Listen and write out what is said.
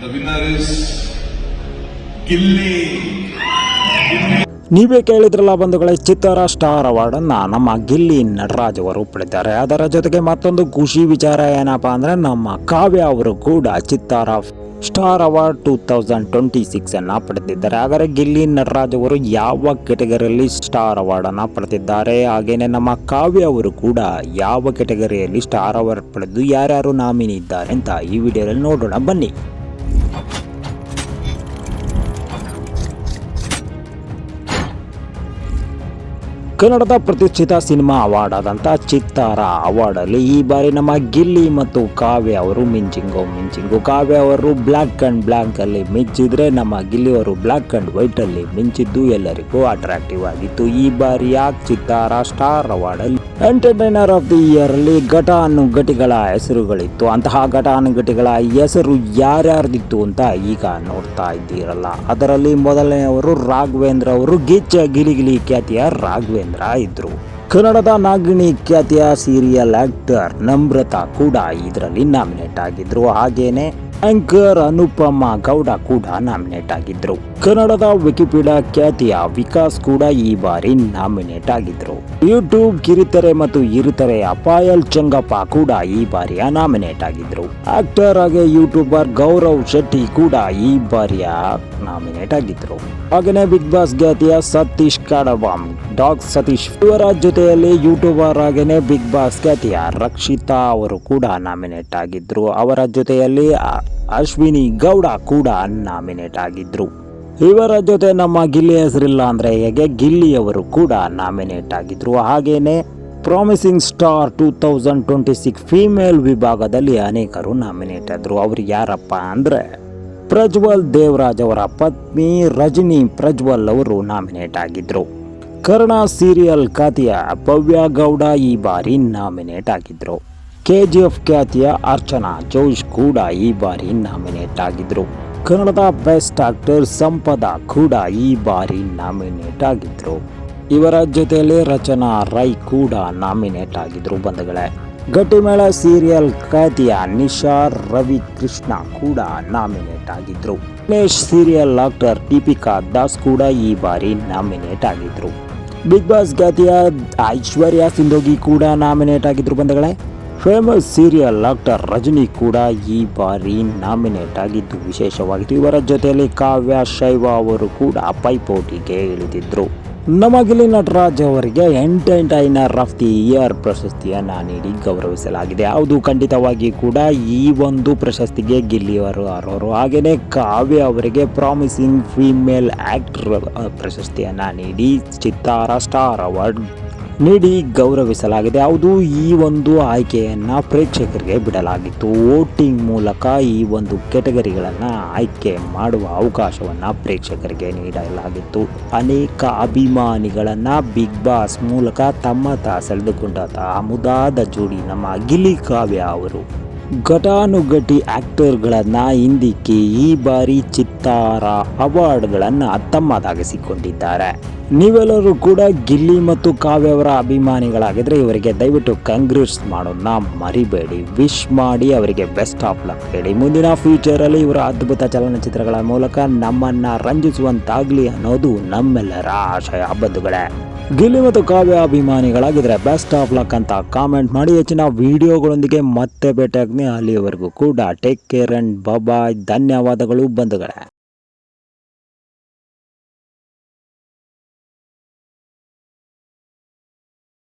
The winner is Gilli. ನೀವೇ ಕೇಳಿದ್ರಲ್ಲ ಬಂಧುಗಳೇ, ಚಿತ್ತಾರ ಸ್ಟಾರ್ ಅವಾರ್ಡ್ ಅನ್ನ ನಮ್ಮ ಗಿಲ್ಲಿ ನಟರಾಜ್ ಅವರು ಪಡೆದಿದ್ದಾರೆ. ಅದರ ಜೊತೆಗೆ ಮತ್ತೊಂದು ಖುಷಿ ವಿಚಾರ ಏನಪ್ಪಾ ಅಂದ್ರೆ, ನಮ್ಮ ಕಾವ್ಯ ಅವರು ಕೂಡ ಚಿತ್ತಾರ ಸ್ಟಾರ್ ಅವಾರ್ಡ್ 2026 ಅನ್ನ ಪಡೆದಿದ್ದಾರೆ. ಹಾಗಾದರೆ ಗಿಲ್ಲಿ ನಟರಾಜ್ ಅವರು ಯಾವ ಕೆಟಗರಿಯಲ್ಲಿ ಸ್ಟಾರ್ ಅವಾರ್ಡ್ ಅನ್ನ ಪಡೆದಿದ್ದಾರೆ, ಹಾಗೇನೆ ನಮ್ಮ ಕಾವ್ಯ ಅವರು ಕೂಡ ಯಾವ ಕೆಟಗರಿಯಲ್ಲಿ ಸ್ಟಾರ್ ಅವಾರ್ಡ್ ಪಡೆದು ಯಾರ್ಯಾರು ನಾಮಿನಿ ಇದ್ದಾರೆ ಅಂತ ಈ ವಿಡಿಯೋದಲ್ಲಿ ನೋಡೋಣ ಬನ್ನಿ. ಕನ್ನಡದ ಪ್ರತಿಷ್ಠಿತ ಸಿನಿಮಾ ಅವಾರ್ಡ್ ಆದಂಥ ಚಿತ್ತಾರ ಅವಾರ್ಡ್ ಅಲ್ಲಿ ಈ ಬಾರಿ ನಮ್ಮ ಗಿಲ್ಲಿ ಮತ್ತು ಕಾವ್ಯ ಅವರು ಮಿಂಚಿಂಗು. ಕಾವ್ಯ ಅವರು ಬ್ಲ್ಯಾಕ್ ಅಂಡ್ ಬ್ಲ್ಯಾಕ್ ಅಲ್ಲಿ ಮಿಂಚಿದ್ರೆ, ನಮ್ಮ ಗಿಲ್ಲಿ ಅವರು ಬ್ಲ್ಯಾಕ್ ಅಂಡ್ ವೈಟ್ ಅಲ್ಲಿ ಮಿಂಚಿದ್ದು ಎಲ್ಲರಿಗೂ ಅಟ್ರಾಕ್ಟಿವ್ ಆಗಿತ್ತು. ಈ ಬಾರಿಯ ಚಿತ್ತಾರ ಸ್ಟಾರ್ ಅವಾರ್ಡ್ ಅಲ್ಲಿ ಎಂಟರ್ಟೈನರ್ ಆಫ್ ದಿ ಇಯರ್ ಅಲ್ಲಿ ಘಟಾನುಘಟಿಗಳ ಹೆಸರುಗಳಿತ್ತು. ಅಂತಹ ಘಟಾನುಘಟಿಗಳ ಹೆಸರು ಯಾರ್ಯಾರ್ದಿತ್ತು ಅಂತ ಈಗ ನೋಡ್ತಾ ಇದ್ದೀರಲ್ಲ. ಅದರಲ್ಲಿ ಮೊದಲನೆಯವರು ರಾಘವೇಂದ್ರ ಅವರು, ಗಿಚ್ಚ ಗಿಲಿಗಿಲಿ ಖ್ಯಾತಿಯ ರಾಘವೇಂದ್ರ ಇದ್ರು. ಕನ್ನಡದ ನಾಗಿಣಿ ಖ್ಯಾತಿಯ ಸೀರಿಯಲ್ ಆಕ್ಟರ್ ನಮ್ರತಾ ಕೂಡ ಇದರಲ್ಲಿ ನಾಮಿನೇಟ್ ಆಗಿದ್ರು. ಹಾಗೇನೆ ಆಂಕರ್ ಅನುಪಮ ಗೌಡ ಕೂಡ ನಾಮಿನೇಟ್ ಆಗಿದ್ರು. ಕನ್ನಡದ ವಿಕಿಪೀಡಿಯಾ ಖ್ಯಾತಿಯ ವಿಕಾಸ್ ಕೂಡ ಈ ಬಾರಿ ನಾಮಿನೇಟ್ ಆಗಿದ್ರು. ಯೂಟ್ಯೂಬ್ ಕಿರಿತೆರೆ ಮತ್ತು ಹಿರಿತೆರೆಯ ಪಾಯಲ್ ಚಂಗಪ್ಪ ಕೂಡ ಈ ಬಾರಿಯ ನಾಮಿನೇಟ್ ಆಗಿದ್ರು. ಆಕ್ಟರ್ ಹಾಗೆ ಯೂಟ್ಯೂಬರ್ ಗೌರವ್ ಶೆಟ್ಟಿ ಕೂಡ ಈ ಬಾರಿಯ ನಾಮಿನೇಟ್ ಆಗಿದ್ರು. ಹಾಗೆಯೇ ಬಿಗ್ ಬಾಸ್ ಖ್ಯಾತಿಯ ಸತೀಶ್ ಕಡಬಂ, ಡಾಗ್ ಸತೀಶ್ ಇವರ ಜೊತೆಯಲ್ಲಿ ಯೂಟ್ಯೂಬರ್ ಹಾಗೆಯೇ ಬಿಗ್ ಬಾಸ್ ಖ್ಯಾತಿಯ ರಕ್ಷಿತಾ ಅವರು ಕೂಡ ನಾಮಿನೇಟ್ ಆಗಿದ್ರು. ಅವರ ಜೊತೆಯಲ್ಲಿ ಅಶ್ವಿನಿ ಗೌಡ ಕೂಡ ನಾಮಿನೇಟ್ ಆಗಿದ್ರು. ಇವರ ಜೊತೆ ನಮ್ಮ ಗಿಲ್ಲಿ ಹೆಸರಿಲ್ಲ ಅಂದ್ರೆ ಹೇಗೆ, ಗಿಲ್ಲಿ ಅವರು ಕೂಡ ನಾಮಿನೇಟ್ ಆಗಿದ್ರು. ಹಾಗೇನೆ ಪ್ರಾಮಿಸಿಂಗ್ ಸ್ಟಾರ್ 2026 ಫೀಮೇಲ್ ವಿಭಾಗದಲ್ಲಿ ಅನೇಕರು ನಾಮಿನೇಟ್ ಆದ್ರು. ಅವರು ಯಾರಪ್ಪ ಅಂದ್ರೆ, ಪ್ರಜ್ವಲ್ ದೇವರಾಜ್ ಅವರ ಪತ್ನಿ ರಜನಿ ಪ್ರಜ್ವಲ್ ಅವರು ನಾಮಿನೇಟ್ ಆಗಿದ್ರು. ಕರ್ಣ ಸೀರಿಯಲ್ ಖ್ಯಾತಿಯ ಭವ್ಯ ಗೌಡ ಈ ಬಾರಿ ನಾಮಿನೇಟ್ ಆಗಿದ್ರು. KGF ಖ್ಯಾತಿಯ ಅರ್ಚನಾ ಜೋಶ್ ಕೂಡ ಈ ಬಾರಿ ನಾಮಿನೇಟ್ ಆಗಿದ್ರು. ಕನ್ನಡದ ಬೆಸ್ಟ್ ಆಕ್ಟರ್ ಸಂಪದ ಕೂಡ ಈ ಬಾರಿ ನಾಮಿನೇಟ್ ಆಗಿದ್ರು. ಇವರ ಜೊತೆಯಲ್ಲಿ ರಚನಾ ರೈ ಕೂಡ ನಾಮಿನೇಟ್ ಆಗಿದ್ರು ಬಂಧುಗಳೇ. ಗಟ್ಟಿಮೇಳ ಸೀರಿಯಲ್ ಖ್ಯಾತಿಯ ನಿಶಾ ರವಿ ಕೃಷ್ಣ ಕೂಡ ನಾಮಿನೇಟ್ ಆಗಿದ್ರು. ಗಣೇಶ್ ಸೀರಿಯಲ್ ಆಕ್ಟರ್ ದೀಪಿಕಾ ದಾಸ್ ಕೂಡ ಈ ಬಾರಿ ನಾಮಿನೇಟ್ ಆಗಿದ್ರು. ಬಿಗ್ ಬಾಸ್ ಖ್ಯಾತಿಯ ಐಶ್ವರ್ಯ ಸಿಂಧೋಗಿ ಕೂಡ ನಾಮಿನೇಟ್ ಆಗಿದ್ರು ಬಂಧುಗಳೇ. ಫೇಮಸ್ ಸೀರಿಯಲ್ ಆಕ್ಟರ್ ರಜನಿ ಕೂಡ ಈ ಬಾರಿ ನಾಮಿನೇಟ್ ಆಗಿದ್ದು ವಿಶೇಷವಾಗಿತ್ತು. ಇವರ ಜೊತೆಯಲ್ಲಿ ಕಾವ್ಯ ಶೈವ ಅವರು ಕೂಡ ಪೈಪೋಟಿಗೆ ಇಳಿದಿದ್ರು. ನಮ್ಮ ಗಿಲ್ಲಿ ನಟರಾಜ್ ಅವರಿಗೆ ಎಂಟರ್ಟೈನರ್ ಆಫ್ ದಿ ಇಯರ್ ಪ್ರಶಸ್ತಿಯನ್ನು ನೀಡಿ ಗೌರವಿಸಲಾಗಿದೆ. ಹೌದು, ಖಂಡಿತವಾಗಿ ಕೂಡ ಈ ಒಂದು ಪ್ರಶಸ್ತಿಗೆ ಗಿಲ್ಲಿಯವರು ಅರ್ಹರು. ಹಾಗೆಯೇ ಕಾವ್ಯ ಅವರಿಗೆ ಪ್ರಾಮಿಸಿಂಗ್ ಫೀಮೇಲ್ ಆಕ್ಟರ್ ಪ್ರಶಸ್ತಿಯನ್ನು ನೀಡಿ ಚಿತ್ತಾರ ಸ್ಟಾರ್ ಅವಾರ್ಡ್ ನೀಡಿ ಗೌರವಿಸಲಾಗಿದೆ. ಹೌದು, ಈ ಒಂದು ಆಯ್ಕೆಯನ್ನು ಪ್ರೇಕ್ಷಕರಿಗೆ ಬಿಡಲಾಗಿತ್ತು. ವೋಟಿಂಗ್ ಮೂಲಕ ಈ ಒಂದು ಕೆಟಗರಿಗಳನ್ನು ಆಯ್ಕೆ ಮಾಡುವ ಅವಕಾಶವನ್ನು ಪ್ರೇಕ್ಷಕರಿಗೆ ನೀಡಲಾಗಿತ್ತು. ಅನೇಕ ಅಭಿಮಾನಿಗಳನ್ನು ಬಿಗ್ ಬಾಸ್ ಮೂಲಕ ತಮ್ಮತ್ತ ಸೆಳೆದುಕೊಂಡಂತಹ ಮುದಾದ ಜೋಡಿ ನಮ್ಮ ಗಿಲ್ಲಿ ಕಾವ್ಯ ಅವರು ಘಟಾನುಘಟಿ ಆಕ್ಟರ್ಗಳನ್ನು ಹಿಂದಿಕ್ಕಿ ಈ ಬಾರಿ ಚಿತ್ತಾರ ಅವಾರ್ಡ್ಗಳನ್ನು ತಮ್ಮದಾಗಿಸಿಕೊಂಡಿದ್ದಾರೆ. ನೀವೆಲ್ಲರೂ ಕೂಡ ಗಿಲ್ಲಿ ಮತ್ತು ಕಾವ್ಯ ಅವರ ಅಭಿಮಾನಿಗಳಾಗಿದ್ರೆ ಇವರಿಗೆ ದಯವಿಟ್ಟು ಕಂಗ್ರೆಟ್ಸ್ ಮಾಡೋದನ್ನ ಮರಿಬೇಡಿ. ವಿಶ್ ಮಾಡಿ, ಅವರಿಗೆ ಬೆಸ್ಟ್ ಆಫ್ ಲಕ್ ಹೇಳಿ. ಮುಂದಿನ ಫ್ಯೂಚರಲ್ಲಿ ಇವರ ಅದ್ಭುತ ಚಲನಚಿತ್ರಗಳ ಮೂಲಕ ನಮ್ಮನ್ನ ರಂಜಿಸುವಂತಾಗಲಿ ಅನ್ನೋದು ನಮ್ಮೆಲ್ಲರ ಆಶಯ ಬಂಧುಗಳೇ. ಗಿಲ್ಲಿ ಮತ್ತು ಕಾವ್ಯ ಅಭಿಮಾನಿಗಳಾಗಿದ್ರೆ ಬೆಸ್ಟ್ ಆಫ್ ಲಕ್ ಅಂತ ಕಾಮೆಂಟ್ ಮಾಡಿ. ಹೆಚ್ಚಿನ ವಿಡಿಯೋಗಳೊಂದಿಗೆ ಮತ್ತೆ ಭೇಟಿಯಾಗ್ತೀನಿ. ಅಲ್ಲಿಯವರೆಗೂ ಕೂಡ ಟೇಕ್ ಕೇರ್ ಅಂಡ್ ಬಾಯ್. ಧನ್ಯವಾದಗಳು ಬಂಧುಗಳೇ.